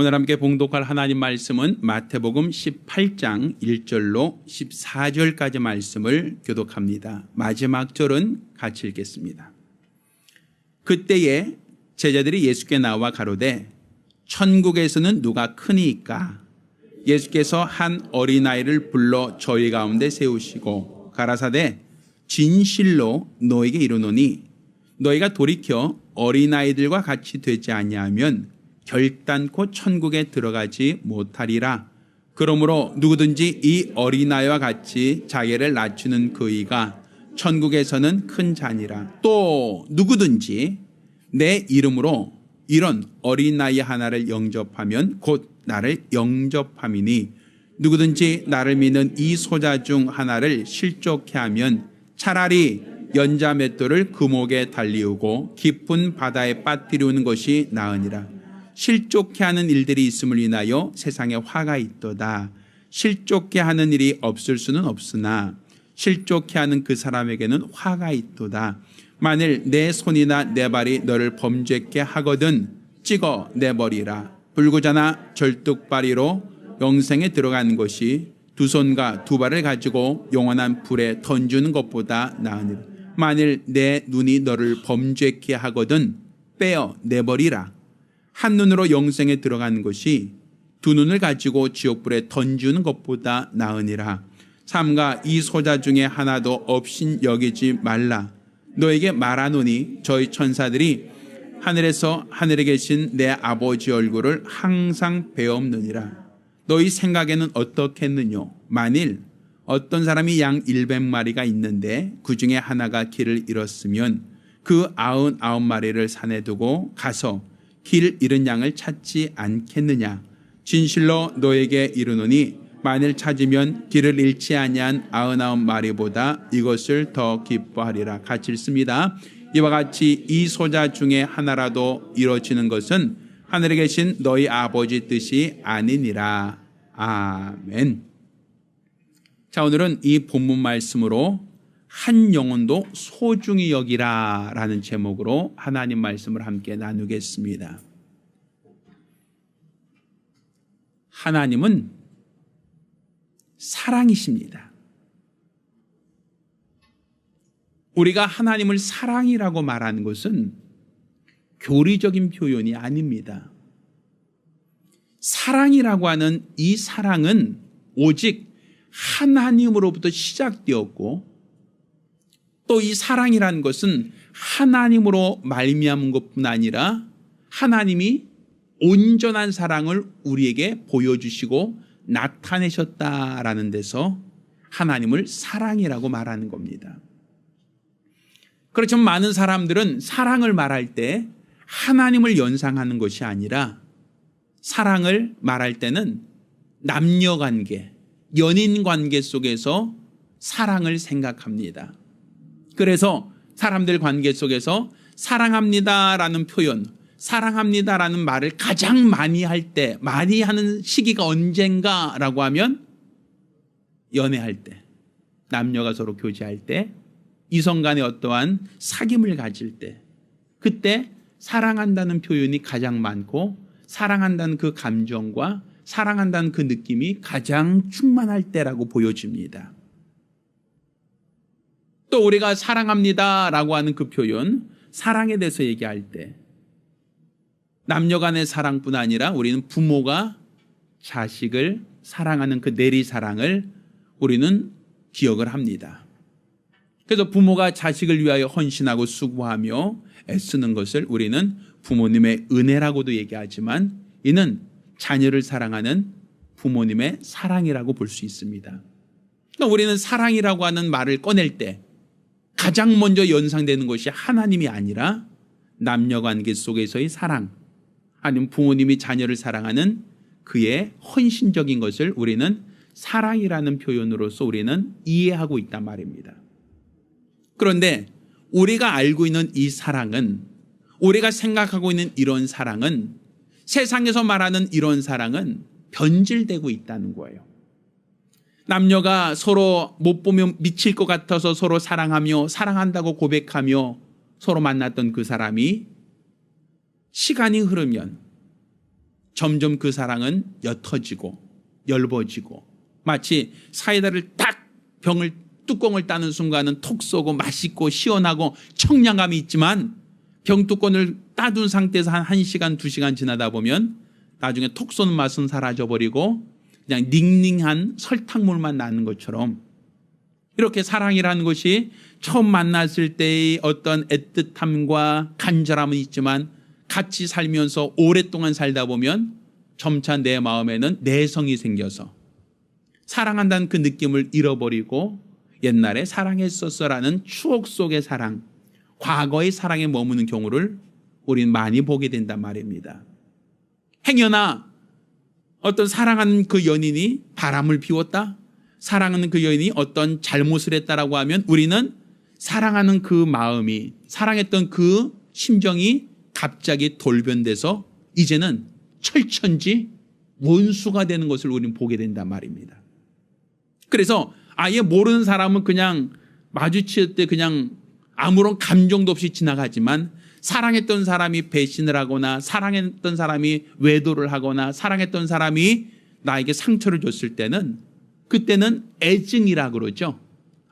오늘 함께 봉독할 하나님 말씀은 마태복음 18장 1절로 14절까지 말씀을 교독합니다. 마지막 절은 같이 읽겠습니다. 그때에 제자들이 예수께 나와 가로되 천국에서는 누가 크니이까? 예수께서 한 어린아이를 불러 저희 가운데 세우시고 가라사대 진실로 너에게 이르노니 너희가 돌이켜 어린아이들과 같이 되지 아니하면 결단코 천국에 들어가지 못하리라. 그러므로 누구든지 이 어린아이와 같이 자기를 낮추는 그이가 천국에서는 큰 자니라. 또 누구든지 내 이름으로 이런 어린아이 하나를 영접하면 곧 나를 영접함이니 누구든지 나를 믿는 이 소자 중 하나를 실족케 하면 차라리 연자 맷돌을 금옥에 달리우고 깊은 바다에 빠뜨리우는 것이 나으니라. 실족케 하는 일들이 있음을 인하여 세상에 화가 있도다. 실족케 하는 일이 없을 수는 없으나 실족케 하는 그 사람에게는 화가 있도다. 만일 내 손이나 내 발이 너를 범죄케 하거든 찍어 내버리라. 불구자나 절뚝발이로 영생에 들어가는 것이 두 손과 두 발을 가지고 영원한 불에 던지는 것보다 나으니라. 만일 내 눈이 너를 범죄케 하거든 빼어 내버리라. 한 눈으로 영생에 들어가는 것이 두 눈을 가지고 지옥불에 던지는 것보다 나으니라. 삼가 이 소자 중에 하나도 없인 여기지 말라. 너에게 말하노니 저희 천사들이 하늘에서 하늘에 계신 내 아버지 얼굴을 항상 베옵느니라. 너희 생각에는 어떻겠느뇨? 만일 어떤 사람이 양 100마리가 있는데 그 중에 하나가 길을 잃었으면 그 99마리를 산에 두고 가서 길 잃은 양을 찾지 않겠느냐? 진실로 너에게 이르노니 만일 찾으면 길을 잃지 아니한 99마리보다 이것을 더 기뻐하리라. 같이 읽습니다. 이와 같이 이 소자 중에 하나라도 이루어지는 것은 하늘에 계신 너희 아버지 뜻이 아니니라. 아멘. 자, 오늘은 이 본문 말씀으로 한 영혼도 소중히 여기라 라는 제목으로 하나님 말씀을 함께 나누겠습니다. 하나님은 사랑이십니다. 우리가 하나님을 사랑이라고 말하는 것은 교리적인 표현이 아닙니다. 사랑이라고 하는 이 사랑은 오직 하나님으로부터 시작되었고 또 이 사랑이라는 것은 하나님으로 말미암은 것뿐 아니라 하나님이 온전한 사랑을 우리에게 보여주시고 나타내셨다라는 데서 하나님을 사랑이라고 말하는 겁니다. 그렇지만 많은 사람들은 사랑을 말할 때 하나님을 연상하는 것이 아니라 사랑을 말할 때는 남녀관계, 연인관계 속에서 사랑을 생각합니다. 그래서 사람들 관계 속에서 사랑합니다라는 표현, 사랑합니다라는 말을 가장 많이 할 때, 많이 하는 시기가 언젠가라고 하면 연애할 때, 남녀가 서로 교제할 때, 이성 간에 어떠한 사귐을 가질 때, 그때 사랑한다는 표현이 가장 많고 사랑한다는 그 감정과 사랑한다는 그 느낌이 가장 충만할 때라고 보여집니다. 또 우리가 사랑합니다라고 하는 그 표현, 사랑에 대해서 얘기할 때 남녀 간의 사랑뿐 아니라 우리는 부모가 자식을 사랑하는 그 내리사랑을 우리는 기억을 합니다. 그래서 부모가 자식을 위하여 헌신하고 수고하며 애쓰는 것을 우리는 부모님의 은혜라고도 얘기하지만 이는 자녀를 사랑하는 부모님의 사랑이라고 볼 수 있습니다. 그러니까 우리는 사랑이라고 하는 말을 꺼낼 때 가장 먼저 연상되는 것이 하나님이 아니라 남녀관계 속에서의 사랑, 아니면 부모님이 자녀를 사랑하는 그의 헌신적인 것을 우리는 사랑이라는 표현으로서 우리는 이해하고 있단 말입니다. 그런데 우리가 알고 있는 이 사랑은, 우리가 생각하고 있는 이런 사랑은, 세상에서 말하는 이런 사랑은 변질되고 있다는 거예요. 남녀가 서로 못 보면 미칠 것 같아서 서로 사랑하며 사랑한다고 고백하며 서로 만났던 그 사람이 시간이 흐르면 점점 그 사랑은 옅어지고 엷어지고 마치 사이다를 딱 뚜껑을 따는 순간은 톡 쏘고 맛있고 시원하고 청량감이 있지만 병뚜껑을 따둔 상태에서 한 1시간 2시간 지나다 보면 나중에 톡 쏘는 맛은 사라져버리고 그냥 닝닝한 설탕물만 나는 것처럼 이렇게 사랑이라는 것이 처음 만났을 때의 어떤 애틋함과 간절함은 있지만 같이 살면서 오랫동안 살다 보면 점차 내 마음에는 내성이 생겨서 사랑한다는 그 느낌을 잃어버리고 옛날에 사랑했었어라는 추억 속의 사랑, 과거의 사랑에 머무는 경우를 우리는 많이 보게 된단 말입니다. 행여나 어떤 사랑하는 그 연인이 바람을 피웠다? 사랑하는 그 여인이 어떤 잘못을 했다라고 하면 우리는 사랑하는 그 마음이, 사랑했던 그 심정이 갑자기 돌변돼서 이제는 철천지 원수가 되는 것을 우리는 보게 된단 말입니다. 그래서 아예 모르는 사람은 그냥 마주칠 때 그냥 아무런 감정도 없이 지나가지만 사랑했던 사람이 배신을 하거나 사랑했던 사람이 외도를 하거나 사랑했던 사람이 나에게 상처를 줬을 때는 그때는 애증이라 그러죠.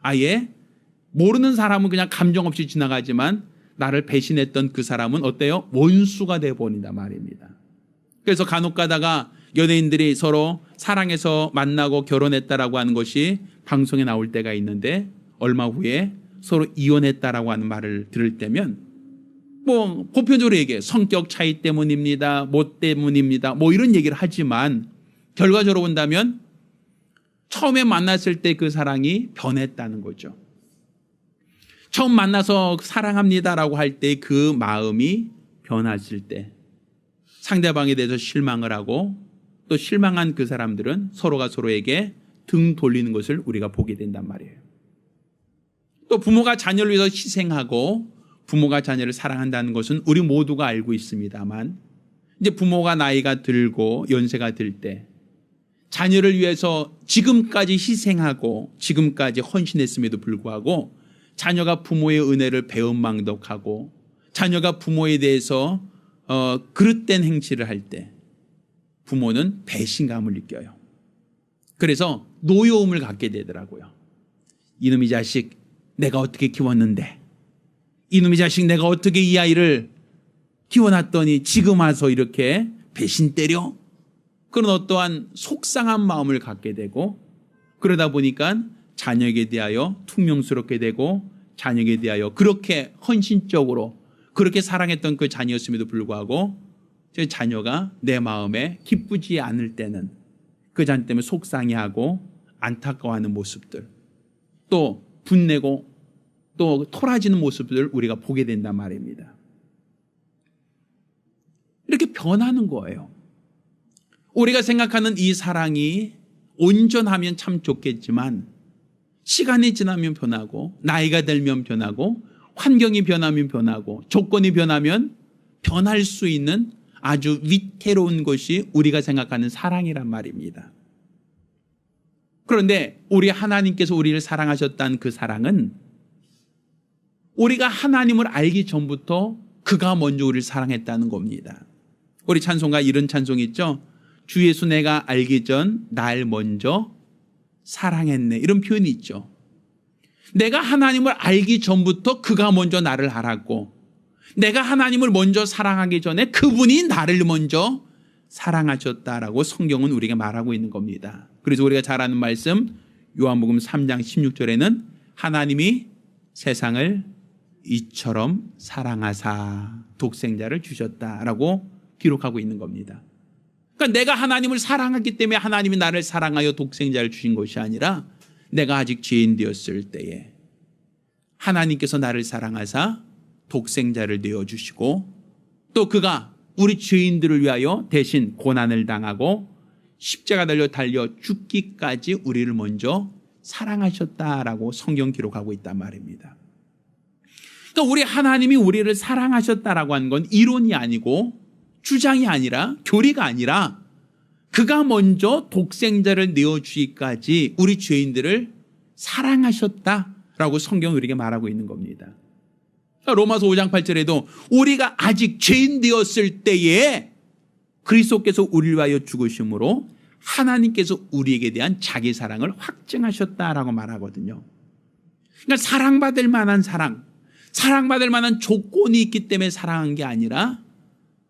아예 모르는 사람은 그냥 감정 없이 지나가지만 나를 배신했던 그 사람은 어때요? 원수가 되어버린단 말입니다. 그래서 간혹 가다가 연예인들이 서로 사랑해서 만나고 결혼했다라고 하는 것이 방송에 나올 때가 있는데 얼마 후에 서로 이혼했다라고 하는 말을 들을 때면 뭐 보편적으로 얘기해 성격 차이 때문입니다. 뭐 때문입니다. 뭐 이런 얘기를 하지만 결과적으로 본다면 처음에 만났을 때 그 사랑이 변했다는 거죠. 처음 만나서 사랑합니다라고 할 때 그 마음이 변했을 때 상대방에 대해서 실망을 하고 또 실망한 그 사람들은 서로가 서로에게 등 돌리는 것을 우리가 보게 된단 말이에요. 또 부모가 자녀를 위해서 희생하고 부모가 자녀를 사랑한다는 것은 우리 모두가 알고 있습니다만 이제 부모가 나이가 들고 연세가 들 때 자녀를 위해서 지금까지 희생하고 지금까지 헌신했음에도 불구하고 자녀가 부모의 은혜를 배은망덕하고 자녀가 부모에 대해서 그릇된 행실을 할 때 부모는 배신감을 느껴요. 그래서 노여움을 갖게 되더라고요. 이놈의 자식 내가 어떻게 키웠는데, 이놈의 자식 내가 어떻게 이 아이를 키워놨더니 지금 와서 이렇게 배신 때려? 그런 어떠한 속상한 마음을 갖게 되고 그러다 보니까 자녀에게 대하여 퉁명스럽게 되고 자녀에게 대하여 그렇게 헌신적으로 그렇게 사랑했던 그 자녀였음에도 불구하고 제 자녀가 내 마음에 기쁘지 않을 때는 그 자녀 때문에 속상해하고 안타까워하는 모습들, 또 분내고 또 토라지는 모습들을 우리가 보게 된단 말입니다. 이렇게 변하는 거예요. 우리가 생각하는 이 사랑이 온전하면 참 좋겠지만 시간이 지나면 변하고 나이가 들면 변하고 환경이 변하면 변하고 조건이 변하면 변할 수 있는 아주 위태로운 것이 우리가 생각하는 사랑이란 말입니다. 그런데 우리 하나님께서 우리를 사랑하셨다는 그 사랑은 우리가 하나님을 알기 전부터 그가 먼저 우리를 사랑했다는 겁니다. 우리 찬송가 이런 찬송이 있죠. 주 예수 내가 알기 전 날 먼저 사랑했네, 이런 표현이 있죠. 내가 하나님을 알기 전부터 그가 먼저 나를 알았고 내가 하나님을 먼저 사랑하기 전에 그분이 나를 먼저 사랑하셨다라고 성경은 우리가 말하고 있는 겁니다. 그래서 우리가 잘 아는 말씀 요한복음 3장 16절에는 하나님이 세상을 이처럼 사랑하사 독생자를 주셨다라고 기록하고 있는 겁니다. 그러니까 내가 하나님을 사랑하기 때문에 하나님이 나를 사랑하여 독생자를 주신 것이 아니라 내가 아직 죄인 되었을 때에 하나님께서 나를 사랑하사 독생자를 내어주시고 또 그가 우리 죄인들을 위하여 대신 고난을 당하고 십자가 달려 죽기까지 우리를 먼저 사랑하셨다라고 성경 기록하고 있단 말입니다. 그러니까 우리 하나님이 우리를 사랑하셨다라고 하는 건 이론이 아니고 주장이 아니라 교리가 아니라 그가 먼저 독생자를 내어주기까지 우리 죄인들을 사랑하셨다라고 성경은 우리에게 말하고 있는 겁니다. 로마서 5장 8절에도 우리가 아직 죄인 되었을 때에 그리스도께서 우리를 위하여 죽으심으로 하나님께서 우리에게 대한 자기 사랑을 확증하셨다라고 말하거든요. 그러니까 사랑받을 만한 사랑, 사랑받을 만한 조건이 있기 때문에 사랑한 게 아니라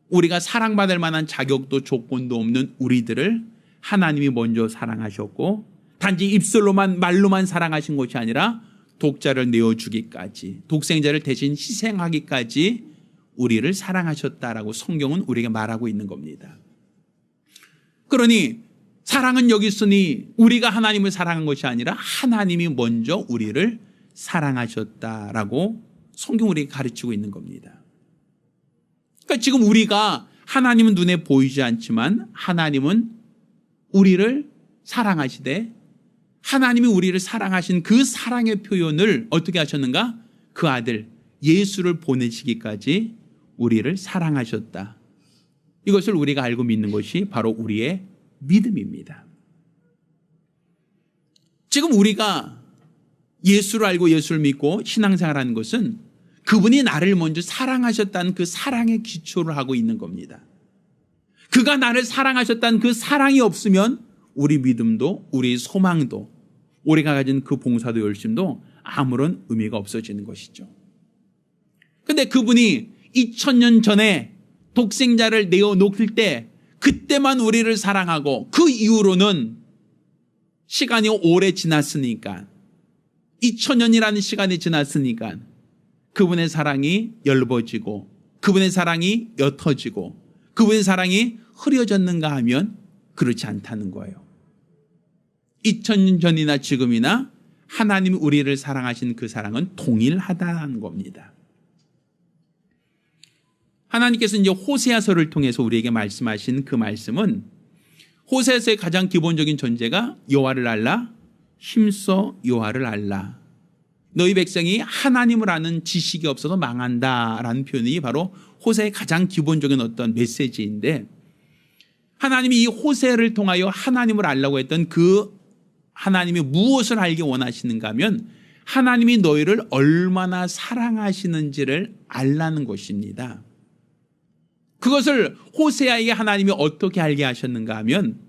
우리가 사랑받을 만한 자격도 조건도 없는 우리들을 하나님이 먼저 사랑하셨고 단지 입술로만 말로만 사랑하신 것이 아니라 독자를 내어주기까지, 독생자를 대신 희생하기까지 우리를 사랑하셨다라고 성경은 우리에게 말하고 있는 겁니다. 그러니 사랑은 여기 있으니 우리가 하나님을 사랑한 것이 아니라 하나님이 먼저 우리를 사랑하셨다라고 성경 우리에게 가르치고 있는 겁니다. 그러니까 지금 우리가 하나님은 눈에 보이지 않지만 하나님은 우리를 사랑하시되 하나님이 우리를 사랑하신 그 사랑의 표현을 어떻게 하셨는가? 그 아들 예수를 보내시기까지 우리를 사랑하셨다. 이것을 우리가 알고 믿는 것이 바로 우리의 믿음입니다. 지금 우리가 예수를 알고 예수를 믿고 신앙생활하는 것은 그분이 나를 먼저 사랑하셨다는 그 사랑의 기초를 하고 있는 겁니다. 그가 나를 사랑하셨다는 그 사랑이 없으면 우리 믿음도 우리 소망도 우리가 가진 그 봉사도 열심도 아무런 의미가 없어지는 것이죠. 그런데 그분이 2000년 전에 독생자를 내어놓을 때 그때만 우리를 사랑하고 그 이후로는 시간이 오래 지났으니까 2000년이라는 시간이 지났으니까 그분의 사랑이 엷어지고 그분의 사랑이 옅어지고 그분의 사랑이 흐려졌는가 하면 그렇지 않다는 거예요. 2000년 전이나 지금이나 하나님이 우리를 사랑하신 그 사랑은 동일하다는 겁니다. 하나님께서 이제 호세아서를 통해서 우리에게 말씀하신 그 말씀은 호세아서의 가장 기본적인 전제가 여호와를 알라, 힘써 여호와를 알라. 너희 백성이 하나님을 아는 지식이 없어서 망한다라는 표현이 바로 호세아의 가장 기본적인 어떤 메시지인데 하나님이 이 호세아를 통하여 하나님을 알라고 했던 그 하나님이 무엇을 알기 원하시는가 하면 하나님이 너희를 얼마나 사랑하시는지를 알라는 것입니다. 그것을 호세아에게 하나님이 어떻게 알게 하셨는가 하면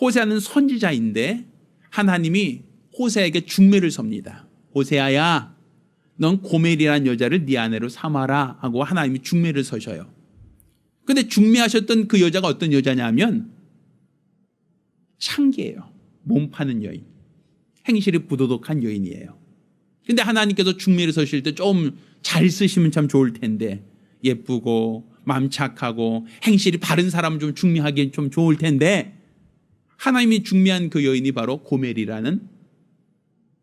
호세아는 선지자인데 하나님이 호세아에게 중매를 섭니다. 호세아야 넌 고멜이라는 여자를 네 아내로 삼아라 하고 하나님이 중매를 서셔요. 그런데 중매하셨던 그 여자가 어떤 여자냐면 창기예요. 몸 파는 여인. 행실이 부도덕한 여인이에요. 그런데 하나님께서 중매를 서실 때 좀 잘 쓰시면 참 좋을 텐데 예쁘고 마음 착하고 행실이 바른 사람을 좀 중매하기엔 좀 좋을 텐데 하나님이 중매한 그 여인이 바로 고멜이라는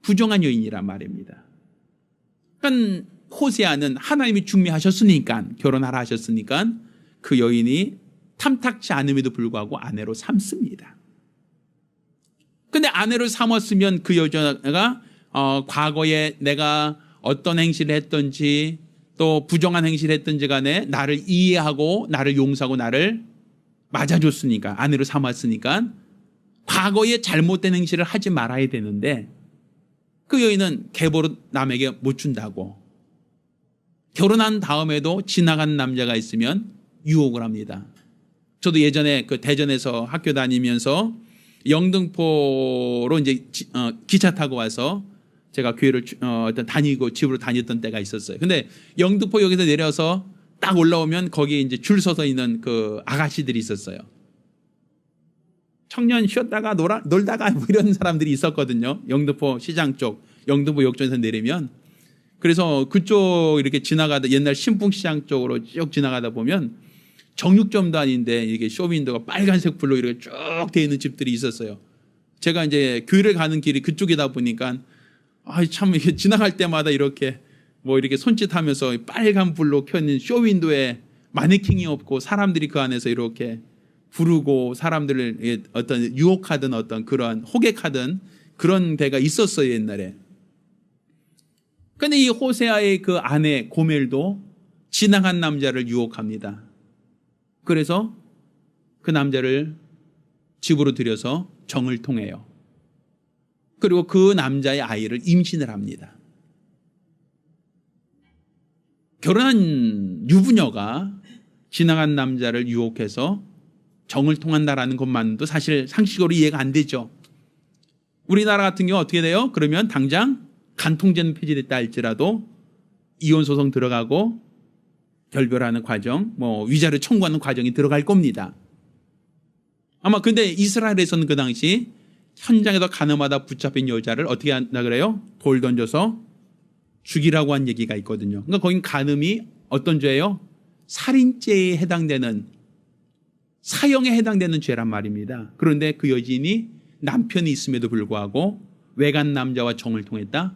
부정한 여인이란 말입니다. 그러니까 호세아는 하나님이 중매하셨으니까 결혼하라 하셨으니까 그 여인이 탐탁치 않음에도 불구하고 아내로 삼습니다. 그런데 아내를 삼았으면 그 여자가 과거에 내가 어떤 행실을 했던지 또 부정한 행실을 했던지 간에 나를 이해하고 나를 용서하고 나를 맞아줬으니까 아내로 삼았으니까 과거에 잘못된 행실을 하지 말아야 되는데 그 여인은 계보로 남에게 못 준다고 결혼한 다음에도 지나가는 남자가 있으면 유혹을 합니다. 저도 예전에 그 대전에서 학교 다니면서 영등포로 이제 기차 타고 와서 제가 교회를 다니고 집으로 다녔던 때가 있었어요. 근데 영등포역에서 내려서 딱 올라오면 거기에 이제 줄 서서 있는 그 아가씨들이 있었어요. 청년 쉬었다가 놀다가 뭐 이런 사람들이 있었거든요. 영등포 시장 쪽, 영등포 역전에서 내리면. 그래서 그쪽 이렇게 지나가다 옛날 신풍시장 쪽으로 쭉 지나가다 보면 정육점도 아닌데 이게 쇼윈도가 빨간색 불로 이렇게 쭉 되어 있는 집들이 있었어요. 제가 이제 교회를 가는 길이 그쪽이다 보니까 참 이렇게 지나갈 때마다 이렇게 뭐 이렇게 손짓하면서 빨간 불로 켜진 쇼윈도에 마네킹이 없고 사람들이 그 안에서 이렇게 부르고 사람들을 어떤 유혹하던 어떤 그런 호객하던 그런 데가 있었어요 옛날에. 그런데 이 호세아의 그 아내 고멜도 지나간 남자를 유혹합니다. 그래서 그 남자를 집으로 들여서 정을 통해요. 그리고 그 남자의 아이를 임신을 합니다. 결혼한 유부녀가 지나간 남자를 유혹해서 정을 통한다라는 것만도 사실 상식적으로 이해가 안 되죠. 우리나라 같은 경우 어떻게 돼요? 그러면 당장 간통죄는 폐지됐다 할지라도 이혼 소송 들어가고 결별하는 과정, 위자료 청구하는 과정이 들어갈 겁니다. 아마 근데 이스라엘에서는 그 당시 현장에서 가늠하다 붙잡힌 여자를 어떻게 한다 그래요? 돌 던져서 죽이라고 한 얘기가 있거든요. 그러니까 거긴 간음이 어떤 죄예요? 살인죄에 해당되는, 사형에 해당되는 죄란 말입니다. 그런데 그 여인이 남편이 있음에도 불구하고 외간 남자와 정을 통했다?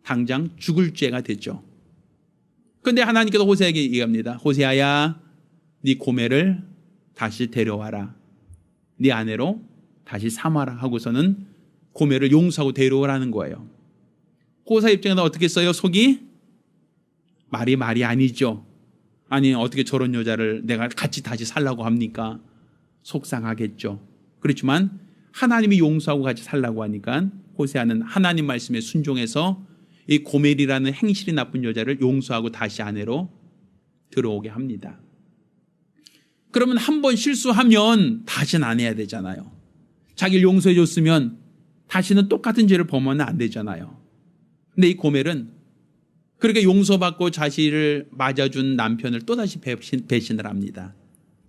당장 죽을 죄가 되죠. 그런데 하나님께서 호세에게 얘기합니다. 호세아야, 네 고멜을 다시 데려와라. 네 아내로 다시 삼아라 하고서는 고멜을 용서하고 데려오라는 거예요. 호세 입장에서 어떻게 써요? 속이? 말이 아니죠. 아니 어떻게 저런 여자를 내가 같이 다시 살라고 합니까? 속상하겠죠. 그렇지만 하나님이 용서하고 같이 살라고 하니까 호세아는 하나님 말씀에 순종해서 이 고멜이라는 행실이 나쁜 여자를 용서하고 다시 아내로 들어오게 합니다. 그러면 한 번 실수하면 다시는 안 해야 되잖아요. 자기를 용서해 줬으면 다시는 똑같은 죄를 범하면 안 되잖아요. 근데 이 고멜은 그렇게 용서받고 자신을 맞아준 남편을 또다시 배신을 합니다.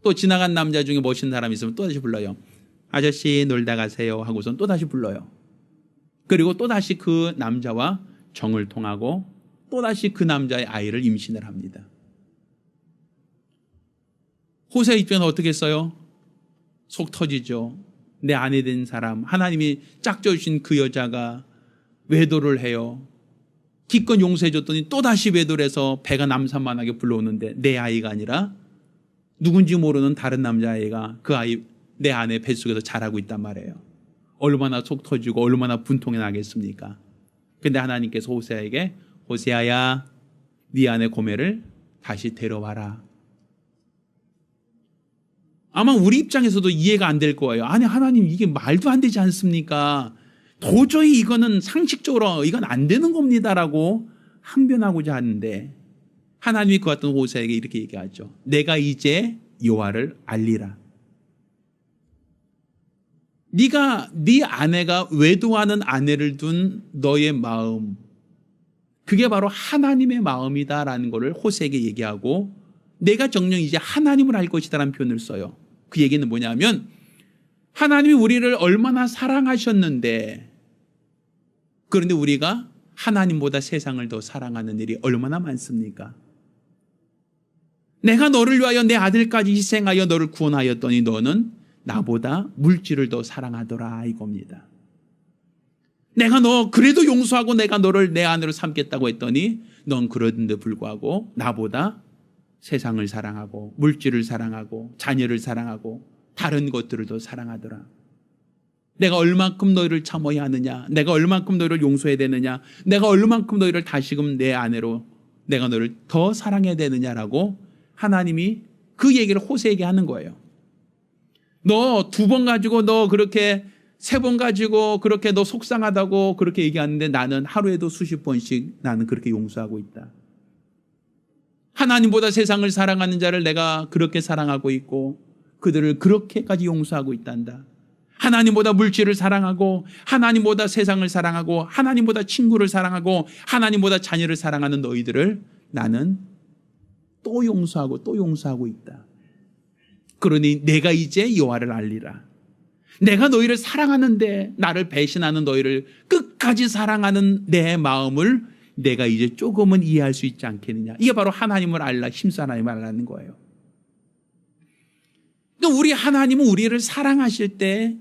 또 지나간 남자 중에 멋있는 사람이 있으면 또다시 불러요. 아저씨 놀다 가세요 하고선 또다시 불러요. 그리고 또다시 그 남자와 정을 통하고 또다시 그 남자의 아이를 임신을 합니다. 호세 입장에서 어떻게 했어요? 속 터지죠. 내 아내 된 사람, 하나님이 짝져주신 그 여자가 외도를 해요. 기껏 용서해 줬더니 또다시 외도를 해서 배가 남산만하게 불러오는데 내 아이가 아니라 누군지 모르는 다른 남자아이가 그 아이 내 아내 뱃속에서 자라고 있단 말이에요. 얼마나 속 터지고 얼마나 분통이 나겠습니까? 근데 하나님께서 호세아에게 호세아야 네 아내 고멜을 다시 데려와라. 아마 우리 입장에서도 이해가 안 될 거예요. 아니 하나님 이게 말도 안 되지 않습니까? 도저히 이거는 상식적으로 이건 안 되는 겁니다라고 항변하고자 하는데 하나님이 그 같은 호세아에게 이렇게 얘기하죠. 내가 이제 여호와를 알리라. 네가 네 아내가 외도하는 아내를 둔 너의 마음, 그게 바로 하나님의 마음이다라는 것을 호세에게 얘기하고 내가 정녕 이제 하나님을 알 것이다라는 표현을 써요. 그 얘기는 뭐냐면 하나님이 우리를 얼마나 사랑하셨는데 그런데 우리가 하나님보다 세상을 더 사랑하는 일이 얼마나 많습니까? 내가 너를 위하여 내 아들까지 희생하여 너를 구원하였더니 너는 나보다 물질을 더 사랑하더라 이겁니다. 내가 너 그래도 용서하고 내가 너를 내 아내로 삼겠다고 했더니 넌 그런데 불구하고 나보다 세상을 사랑하고 물질을 사랑하고 자녀를 사랑하고 다른 것들을 더 사랑하더라. 내가 얼만큼 너희를 참아야 하느냐, 내가 얼만큼 너희를 용서해야 되느냐, 내가 얼만큼 너희를 다시금 내 아내로 내가 너를 더 사랑해야 되느냐라고 하나님이 그 얘기를 호세에게 하는 거예요. 너 2번 가지고 너 그렇게 3번 가지고 그렇게 너 속상하다고 그렇게 얘기하는데 나는 하루에도 수십 번씩 나는 그렇게 용서하고 있다. 하나님보다 세상을 사랑하는 자를 내가 그렇게 사랑하고 있고 그들을 그렇게까지 용서하고 있단다. 하나님보다 물질을 사랑하고 하나님보다 세상을 사랑하고 하나님보다 친구를 사랑하고 하나님보다 자녀를 사랑하는 너희들을 나는 또 용서하고 또 용서하고 있다. 그러니 내가 이제 여호와를 알리라. 내가 너희를 사랑하는데 나를 배신하는 너희를 끝까지 사랑하는 내 마음을 내가 이제 조금은 이해할 수 있지 않겠느냐. 이게 바로 하나님을 알라, 힘써 하나님을 알라는 거예요. 그러니까 우리 하나님은 우리를 사랑하실 때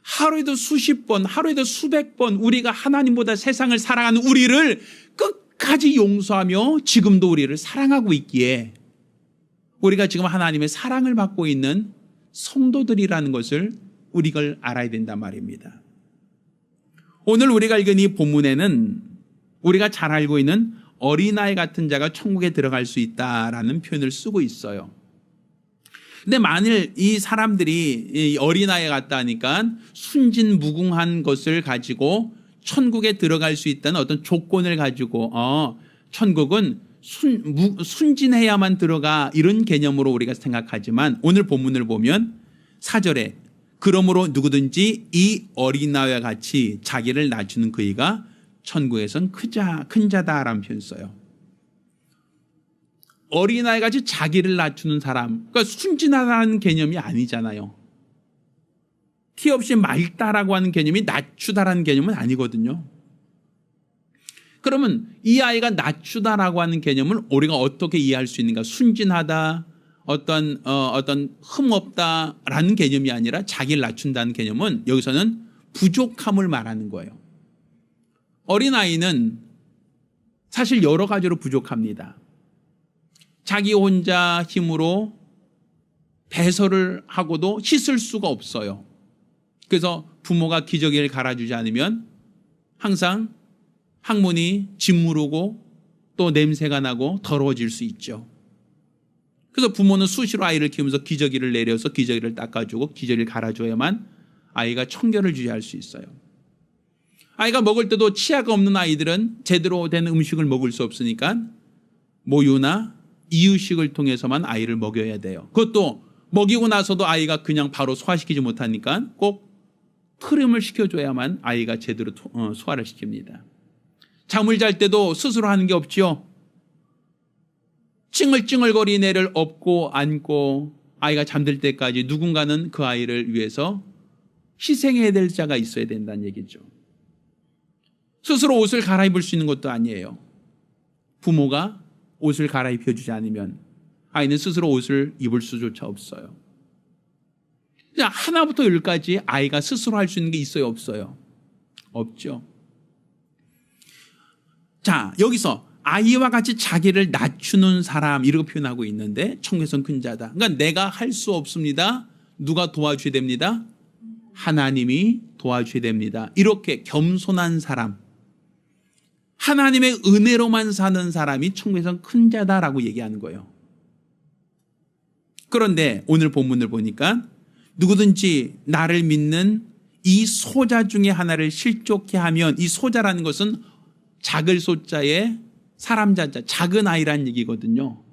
하루에도 수십 번, 하루에도 수백 번 우리가 하나님보다 세상을 사랑하는 우리를 끝까지 용서하며 지금도 우리를 사랑하고 있기에 우리가 지금 하나님의 사랑을 받고 있는 성도들이라는 것을 우리가 알아야 된단 말입니다. 오늘 우리가 읽은 이 본문에는 우리가 잘 알고 있는 어린아이 같은 자가 천국에 들어갈 수 있다라는 표현을 쓰고 있어요. 근데 만일 이 사람들이 어린아이 같다 하니까 순진무궁한 것을 가지고 천국에 들어갈 수 있다는 어떤 조건을 가지고 천국은 순진해야만 들어가 이런 개념으로 우리가 생각하지만 오늘 본문을 보면 4절에 그러므로 누구든지 이 어린아이와 같이 자기를 낮추는 그이가 천국에선 큰 자다라는 표현 써요. 어린아이 같이 자기를 낮추는 사람, 그러니까 순진하다는 개념이 아니잖아요. 티 없이 맑다라고 하는 개념이 낮추다라는 개념은 아니거든요. 그러면 이 아이가 낮추다라고 하는 개념을 우리가 어떻게 이해할 수 있는가? 순진하다, 어떤 흠없다라는 개념이 아니라 자기를 낮춘다는 개념은 여기서는 부족함을 말하는 거예요. 어린아이는 사실 여러 가지로 부족합니다. 자기 혼자 힘으로 배설을 하고도 씻을 수가 없어요. 그래서 부모가 기저귀를 갈아주지 않으면 항상 항문이 짓무르고 또 냄새가 나고 더러워질 수 있죠. 그래서 부모는 수시로 아이를 키우면서 기저귀를 내려서 기저귀를 닦아주고 기저귀를 갈아줘야만 아이가 청결을 유지할 수 있어요. 아이가 먹을 때도 치아가 없는 아이들은 제대로 된 음식을 먹을 수 없으니까 모유나 이유식을 통해서만 아이를 먹여야 돼요. 그것도 먹이고 나서도 아이가 그냥 바로 소화시키지 못하니까 꼭 트림을 시켜줘야만 아이가 제대로 소화를 시킵니다. 잠을 잘 때도 스스로 하는 게 없죠. 찡얼찡얼거리는 애를 업고 안고 아이가 잠들 때까지 누군가는 그 아이를 위해서 희생해야 될 자가 있어야 된다는 얘기죠. 스스로 옷을 갈아입을 수 있는 것도 아니에요. 부모가 옷을 갈아입혀주지 않으면 아이는 스스로 옷을 입을 수조차 없어요. 하나부터 열까지 아이가 스스로 할 수 있는 게 있어요, 없어요? 없죠. 자, 여기서 아이와 같이 자기를 낮추는 사람 이렇게 표현하고 있는데 천국에선 큰 자다. 그러니까 내가 할 수 없습니다. 누가 도와줘야 됩니다? 하나님이 도와줘야 됩니다. 이렇게 겸손한 사람, 하나님의 은혜로만 사는 사람이 천국에선 큰 자다라고 얘기하는 거예요. 그런데 오늘 본문을 보니까 누구든지 나를 믿는 이 소자 중에 하나를 실족해 하면, 이 소자라는 것은 작을 소자에 사람 자자, 작은 아이란 얘기거든요.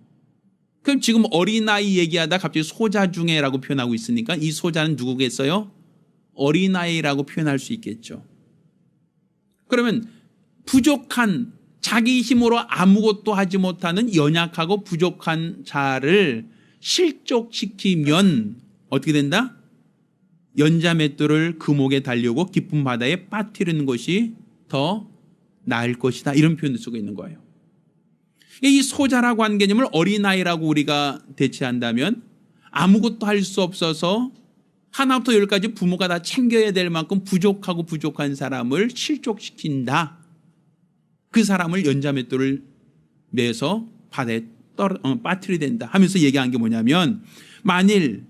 그럼 지금 어린아이 얘기하다 갑자기 소자 중에라고 표현하고 있으니까 이 소자는 누구겠어요? 어린아이라고 표현할 수 있겠죠. 그러면 부족한, 자기 힘으로 아무것도 하지 못하는 연약하고 부족한 자를 실족시키면 어떻게 된다? 연자맷돌을 그 목에 달려고 깊은 바다에 빠뜨리는 것이 더 나을 것이다. 이런 표현을 쓰고 있는 거예요. 이 소자라고 하는 개념을 어린아이라고 우리가 대체한다면 아무것도 할 수 없어서 하나부터 열까지 부모가 다 챙겨야 될 만큼 부족하고 부족한 사람을 실족시킨다. 그 사람을 연자맷돌을 매서 바다에 빠뜨려야 된다 하면서 얘기한 게 뭐냐면, 만일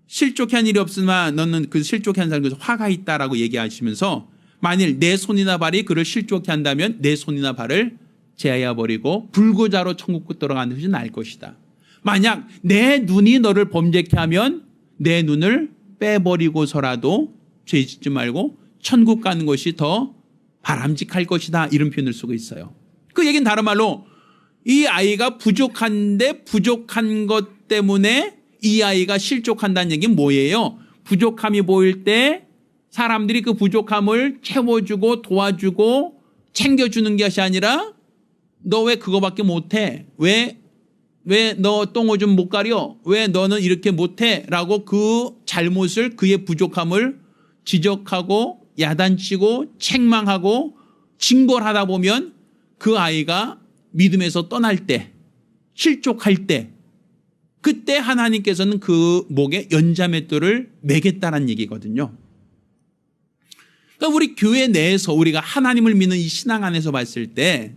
실족한 일이 없으면 너는 그 실족한 사람에서 화가 있다라고 얘기하시면서 만일 내 손이나 발이 그를 실족해 한다면 내 손이나 발을 제하여버리고 불구자로 천국 들어가는 것이 나을 것이다. 만약 내 눈이 너를 범죄케 하면 내 눈을 빼버리고서라도 죄 짓지 말고 천국 가는 것이 더 바람직할 것이다. 이런 표현을 쓰고 있어요. 그 얘기는 다른 말로 이 아이가 부족한데 부족한 것 때문에 이 아이가 실족한다는 얘기는 뭐예요? 부족함이 보일 때 사람들이 그 부족함을 채워주고 도와주고 챙겨주는 것이 아니라 너 왜 그거밖에 못해? 왜 너 똥오줌 못 가려? 왜 너는 이렇게 못해? 라고 그 잘못을, 그의 부족함을 지적하고 야단치고 책망하고 징벌하다 보면 그 아이가 믿음에서 떠날 때, 실족할 때, 그때 하나님께서는 그 목에 연자맷돌을 매겠다는 얘기거든요. 그러니까 우리 교회 내에서 우리가 하나님을 믿는 이 신앙 안에서 봤을 때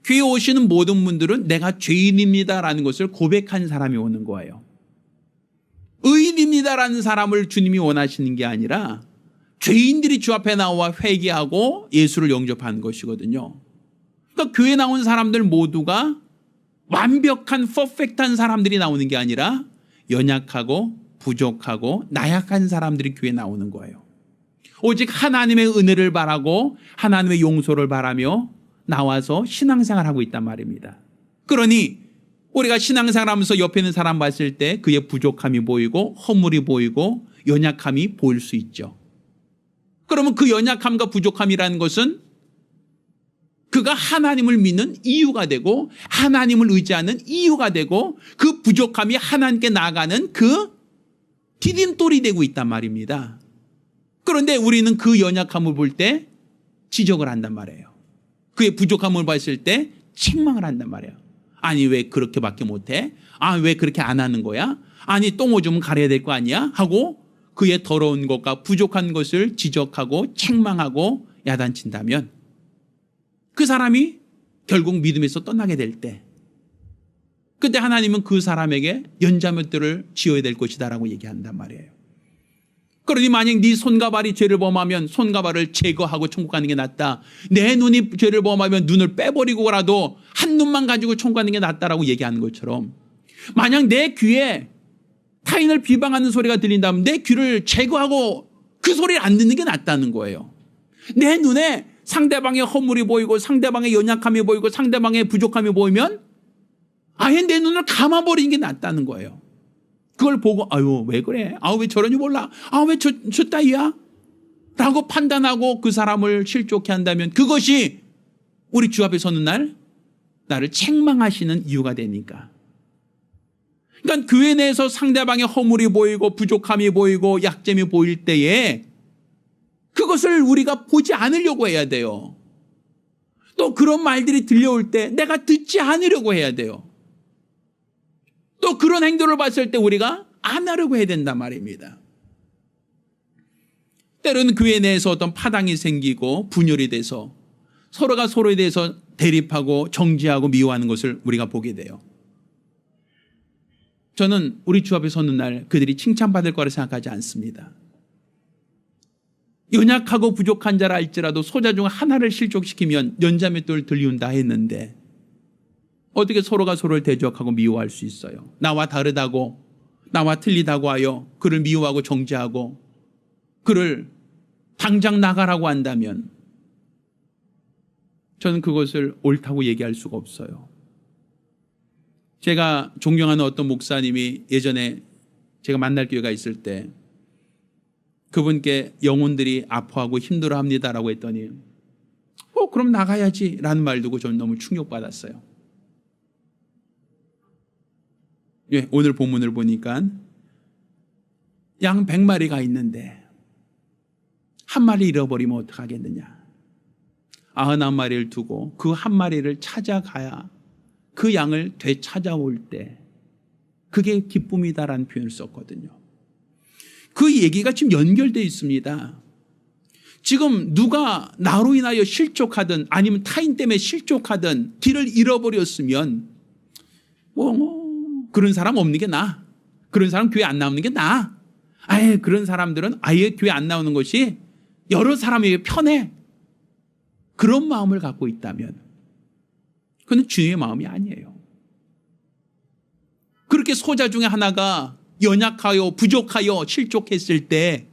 교회에 오시는 모든 분들은 내가 죄인입니다라는 것을 고백한 사람이 오는 거예요. 의인입니다라는 사람을 주님이 원하시는 게 아니라 죄인들이 주 앞에 나와 회개하고 예수를 영접하는 것이거든요. 그러니까 교회에 나온 사람들 모두가 완벽한 퍼펙트한 사람들이 나오는 게 아니라 연약하고 부족하고 나약한 사람들이 교회에 나오는 거예요. 오직 하나님의 은혜를 바라고 하나님의 용서를 바라며 나와서 신앙생활하고 있단 말입니다. 그러니 우리가 신앙생활하면서 옆에 있는 사람 봤을 때 그의 부족함이 보이고 허물이 보이고 연약함이 보일 수 있죠. 그러면 그 연약함과 부족함이라는 것은 그가 하나님을 믿는 이유가 되고 하나님을 의지하는 이유가 되고 그 부족함이 하나님께 나아가는 그 디딤돌이 되고 있단 말입니다. 그런데 우리는 그 연약함을 볼 때 지적을 한단 말이에요. 그의 부족함을 봤을 때 책망을 한단 말이에요. 아니 왜 그렇게밖에 못해? 아 왜 그렇게 안 하는 거야? 아니 똥 오줌은 가려야 될 거 아니야? 하고 그의 더러운 것과 부족한 것을 지적하고 책망하고 야단친다면 그 사람이 결국 믿음에서 떠나게 될 때 그때 하나님은 그 사람에게 연자못들을 지어야 될 것이다 라고 얘기한단 말이에요. 그러니 만약 네 손과 발이 죄를 범하면 손과 발을 제거하고 천국 가는 게 낫다. 내 눈이 죄를 범하면 눈을 빼버리고라도 한 눈만 가지고 천국 가는 게 낫다라고 얘기하는 것처럼 만약 내 귀에 타인을 비방하는 소리가 들린다면 내 귀를 제거하고 그 소리를 안 듣는 게 낫다는 거예요. 내 눈에 상대방의 허물이 보이고 상대방의 연약함이 보이고 상대방의 부족함이 보이면 아예 내 눈을 감아버리는 게 낫다는 거예요. 그걸 보고 아유 왜 그래? 아우 왜 저러니 몰라? 아우 왜 저 따위야? 라고 판단하고 그 사람을 실족해 한다면 그것이 우리 주 앞에 서는 날 나를 책망하시는 이유가 되니까. 그러니까 교회 내에서 상대방의 허물이 보이고 부족함이 보이고 약점이 보일 때에 그것을 우리가 보지 않으려고 해야 돼요. 또 그런 말들이 들려올 때 내가 듣지 않으려고 해야 돼요. 또 그런 행동을 봤을 때 우리가 안 하려고 해야 된단 말입니다. 때로는 교회 내에서 어떤 파당이 생기고 분열이 돼서 서로가 서로에 대해서 대립하고 정죄하고 미워하는 것을 우리가 보게 돼요. 저는 우리 주 앞에 서는 날 그들이 칭찬받을 거라 생각하지 않습니다. 연약하고 부족한 자라 할지라도 소자 중 하나를 실족시키면 연자맷돌을 들이운다 했는데 어떻게 서로가 서로를 대적하고 미워할 수 있어요? 나와 다르다고 나와 틀리다고 하여 그를 미워하고 정죄하고 그를 당장 나가라고 한다면 저는 그것을 옳다고 얘기할 수가 없어요. 제가 존경하는 어떤 목사님이 예전에 제가 만날 기회가 있을 때 그분께 영혼들이 아파하고 힘들어합니다라고 했더니 그럼 나가야지 라는 말 듣고 저는 너무 충격받았어요. 예, 오늘 본문을 보니까 양 100마리가 있는데 한 마리 잃어버리면 어떡하겠느냐. 99마리를 두고 그 한 마리를 찾아가야 그 양을 되찾아올 때 그게 기쁨이다라는 표현을 썼거든요. 그 얘기가 지금 연결되어 있습니다. 지금 누가 나로 인하여 실족하든 아니면 타인 때문에 실족하든 길을 잃어버렸으면 그런 사람 없는 게 나아. 그런 사람 교회 안 나오는 게 나아. 아예 그런 사람들은 아예 교회 안 나오는 것이 여러 사람에게 편해. 그런 마음을 갖고 있다면 그건 주님의 마음이 아니에요. 그렇게 소자 중에 하나가 연약하여 부족하여 실족했을 때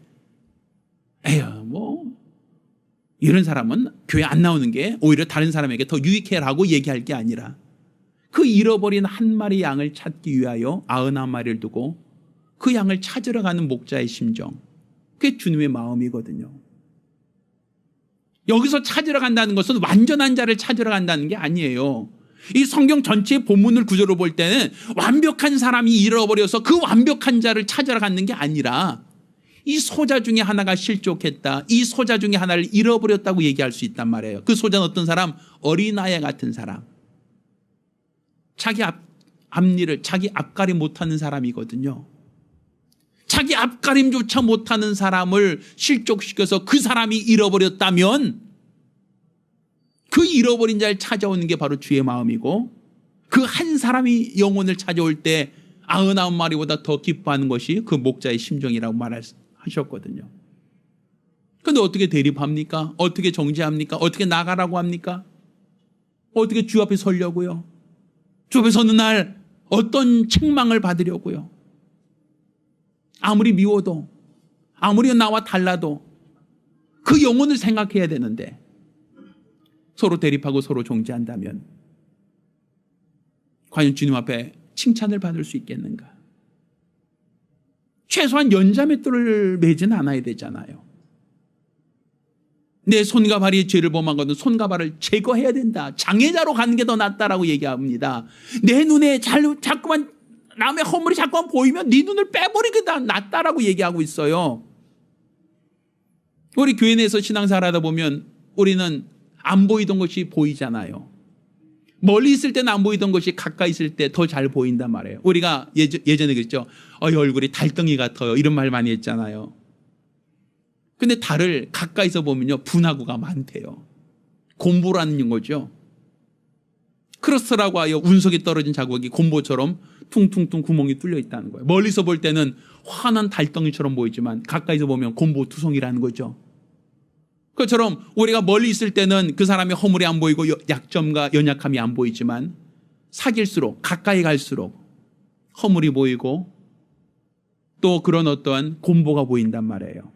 이런 사람은 교회 안 나오는 게 오히려 다른 사람에게 더 유익해라고 얘기할 게 아니라 그 잃어버린 한 마리 양을 찾기 위하여 99마리를 두고 그 양을 찾으러 가는 목자의 심정, 그게 주님의 마음이거든요. 여기서 찾으러 간다는 것은 완전한 자를 찾으러 간다는 게 아니에요. 이 성경 전체의 본문을 구조로 볼 때는 완벽한 사람이 잃어버려서 그 완벽한 자를 찾으러 가는 게 아니라 이 소자 중에 하나가 실족했다. 이 소자 중에 하나를 잃어버렸다고 얘기할 수 있단 말이에요. 그 소자는 어떤 사람? 어린아이 같은 사람. 자기 앞일을 자기 앞가림 못하는 사람이거든요. 자기 앞가림조차 못하는 사람을 실족시켜서 그 사람이 잃어버렸다면 그 잃어버린 자를 찾아오는 게 바로 주의 마음이고 그 한 사람이 영혼을 찾아올 때 99마리보다 더 기뻐하는 것이 그 목자의 심정이라고 말하셨거든요. 그런데 어떻게 대립합니까? 어떻게 정죄합니까? 어떻게 나가라고 합니까? 어떻게 주 앞에 서려고요? 주 앞에 서는 날 어떤 책망을 받으려고요? 아무리 미워도 아무리 나와 달라도 그 영혼을 생각해야 되는데 서로 대립하고 서로 정죄한다면 과연 주님 앞에 칭찬을 받을 수 있겠는가? 최소한 연자맷돌을 매진 않아야 되잖아요. 내 손과 발이 죄를 범하거든 손과 발을 제거해야 된다. 장애자로 가는 게 더 낫다라고 얘기합니다. 내 눈에 자꾸만 남의 허물이 자꾸만 보이면 네 눈을 빼버리게 더 낫다라고 얘기하고 있어요. 우리 교회 내에서 신앙생활 하다 보면 우리는 안 보이던 것이 보이잖아요. 멀리 있을 때는 안 보이던 것이 가까이 있을 때 더 잘 보인단 말이에요. 우리가 예전에 그랬죠. 이 얼굴이 달덩이 같아요. 이런 말 많이 했잖아요. 근데 달을 가까이서 보면요. 분화구가 많대요. 곰보라는 거죠. 크러스라고 하여 운석이 떨어진 자국이 곰보처럼 퉁퉁퉁 구멍이 뚫려 있다는 거예요. 멀리서 볼 때는 환한 달덩이처럼 보이지만 가까이서 보면 곰보 투성이라는 거죠. 그것처럼 우리가 멀리 있을 때는 그 사람의 허물이 안 보이고 약점과 연약함이 안 보이지만 사귈수록 가까이 갈수록 허물이 보이고 또 그런 어떠한 곰보가 보인단 말이에요.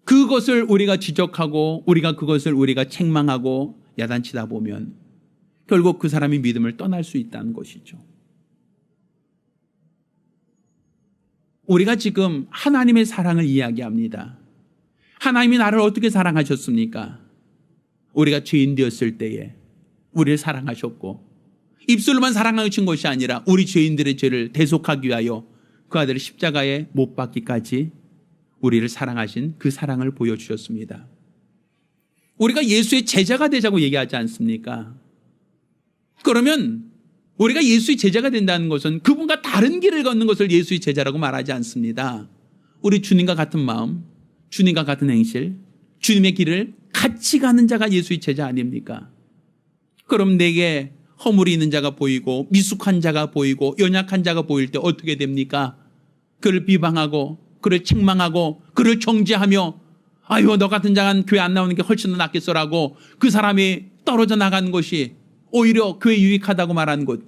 그것을 우리가 지적하고 그것을 우리가 책망하고 야단치다 보면 결국 그 사람이 믿음을 떠날 수 있다는 것이죠. 우리가 지금 하나님의 사랑을 이야기합니다. 하나님이 나를 어떻게 사랑하셨습니까? 우리가 죄인 되었을 때에 우리를 사랑하셨고 입술로만 사랑하신 것이 아니라 우리 죄인들의 죄를 대속하기 위하여 그 아들을 십자가에 못 박기까지 우리를 사랑하신 그 사랑을 보여주셨습니다. 우리가 예수의 제자가 되자고 얘기하지 않습니까? 그러면 우리가 예수의 제자가 된다는 것은 그분과 다른 길을 걷는 것을 예수의 제자라고 말하지 않습니다. 우리 주님과 같은 마음, 주님과 같은 행실, 주님의 길을 같이 가는 자가 예수의 제자 아닙니까? 그럼 내게 허물이 있는 자가 보이고 미숙한 자가 보이고 연약한 자가 보일 때 어떻게 됩니까? 그를 비방하고 그를 책망하고 그를 정죄하며 아유 너 같은 자는 교회 안 나오는 게 훨씬 더 낫겠어라고 그 사람이 떨어져 나가는 것이 오히려 교회 유익하다고 말하는 것,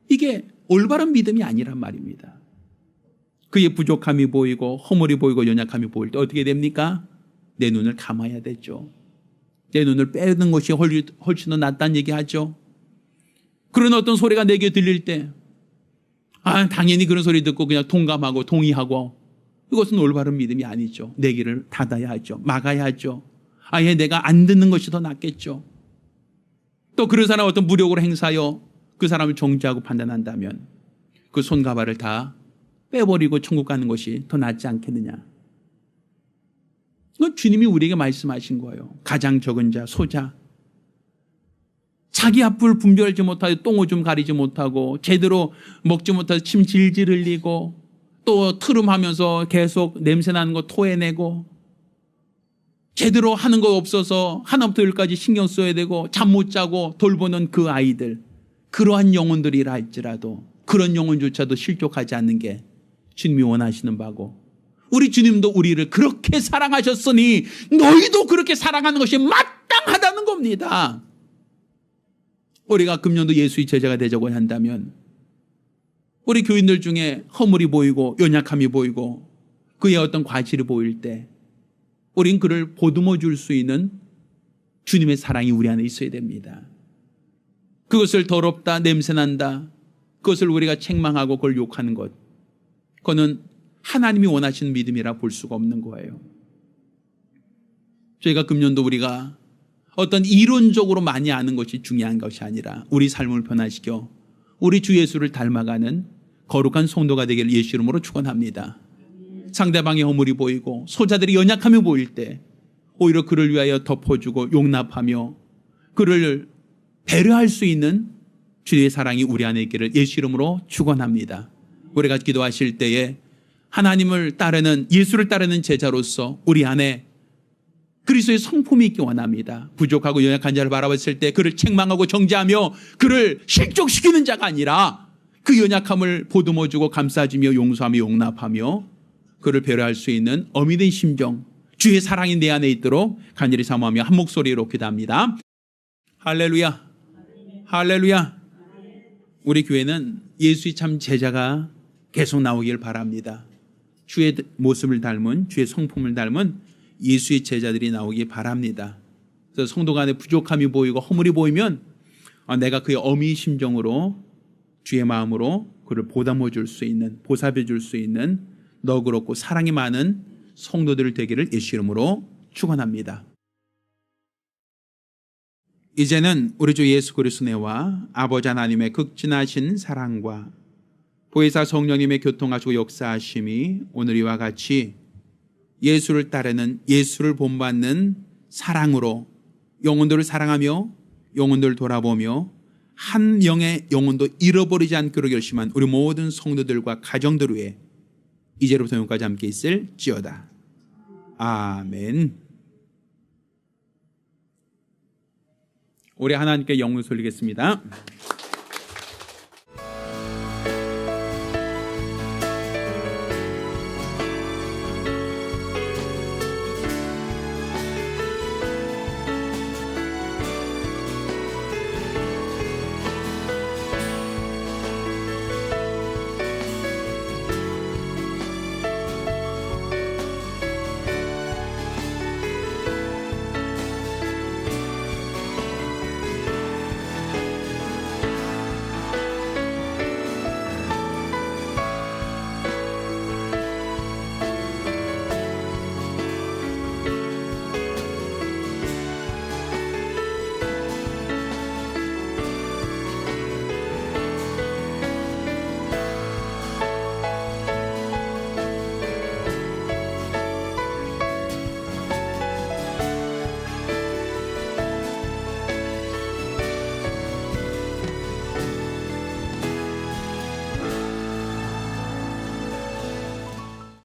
이게 올바른 믿음이 아니란 말입니다. 그의 부족함이 보이고 허물이 보이고 연약함이 보일 때 어떻게 됩니까? 내 눈을 감아야 되죠. 내 눈을 빼는 것이 훨씬 더 낫다는 얘기하죠. 그런 어떤 소리가 내게 들릴 때 당연히 그런 소리 듣고 그냥 동감하고 동의하고, 이것은 올바른 믿음이 아니죠. 내 길을 닫아야 하죠. 막아야 하죠. 아예 내가 안 듣는 것이 더 낫겠죠. 또 그런 사람 어떤 무력으로 행사하여 그 사람을 정죄하고 판단한다면 그 손과 발을 다 빼버리고 천국 가는 것이 더 낫지 않겠느냐. 이건 주님이 우리에게 말씀하신 거예요. 가장 적은 자, 소자. 자기 앞을 분별하지 못하고 똥오줌 가리지 못하고 제대로 먹지 못해서 침 질질 흘리고 또 트름하면서 계속 냄새나는 거 토해내고 제대로 하는 거 없어서 하나부터 열까지 신경 써야 되고 잠 못 자고 돌보는 그 아이들, 그러한 영혼들이라 할지라도 그런 영혼조차도 실족하지 않는 게 주님이 원하시는 바고, 우리 주님도 우리를 그렇게 사랑하셨으니 너희도 그렇게 사랑하는 것이 마땅하다는 겁니다. 우리가 금년도 예수의 제자가 되자고 한다면 우리 교인들 중에 허물이 보이고 연약함이 보이고 그의 어떤 과실이 보일 때 우린 그를 보듬어 줄 수 있는 주님의 사랑이 우리 안에 있어야 됩니다. 그것을 더럽다, 냄새난다, 그것을 우리가 책망하고 그걸 욕하는 것, 그거는 하나님이 원하시는 믿음이라 볼 수가 없는 거예요. 저희가 금년도 우리가 어떤 이론적으로 많이 아는 것이 중요한 것이 아니라 우리 삶을 변화시켜 우리 주 예수를 닮아가는 거룩한 성도가 되기를 예수 이름으로 축원합니다. 상대방의 허물이 보이고 소자들이 연약함이 보일 때 오히려 그를 위하여 덮어주고 용납하며 그를 배려할 수 있는 주의 사랑이 우리 안에 있기를 예수 이름으로 축원합니다. 우리가 기도하실 때에 하나님을 따르는, 예수를 따르는 제자로서 우리 안에 그리스도의 성품이 있기 원합니다. 부족하고 연약한 자를 바라봤을 때 그를 책망하고 정죄하며 그를 실족시키는 자가 아니라 그 연약함을 보듬어주고 감싸주며 용서하며 용납하며 그를 배려할 수 있는 어미된 심정, 주의 사랑이 내 안에 있도록 간절히 사모하며 한 목소리로 기도합니다. 할렐루야, 할렐루야. 우리 교회는 예수의 참 제자가 계속 나오길 바랍니다. 주의 모습을 닮은, 주의 성품을 닮은 예수의 제자들이 나오기 바랍니다. 그래서 성도 간에 부족함이 보이고 허물이 보이면 내가 그의 어미 심정으로 주의 마음으로 그를 보담해 줄 수 있는, 보살펴 줄 수 있는 너그럽고 사랑이 많은 성도들 되기를 예수 이름으로 축원합니다. 이제는 우리 주 예수 그리스도의 은혜와 아버지 하나님의 극진하신 사랑과 보혜사 성령님의 교통하시고 역사하심이 오늘 이와 같이 예수를 따르는, 예수를 본받는 사랑으로 영혼들을 사랑하며 영혼들을 돌아보며 한 명의 영혼도 잃어버리지 않기로 결심한 우리 모든 성도들과 가정들 위해 이제로부터 영원까지 함께 있을지어다. 아멘. 우리 하나님께 영광을 돌리겠습니다.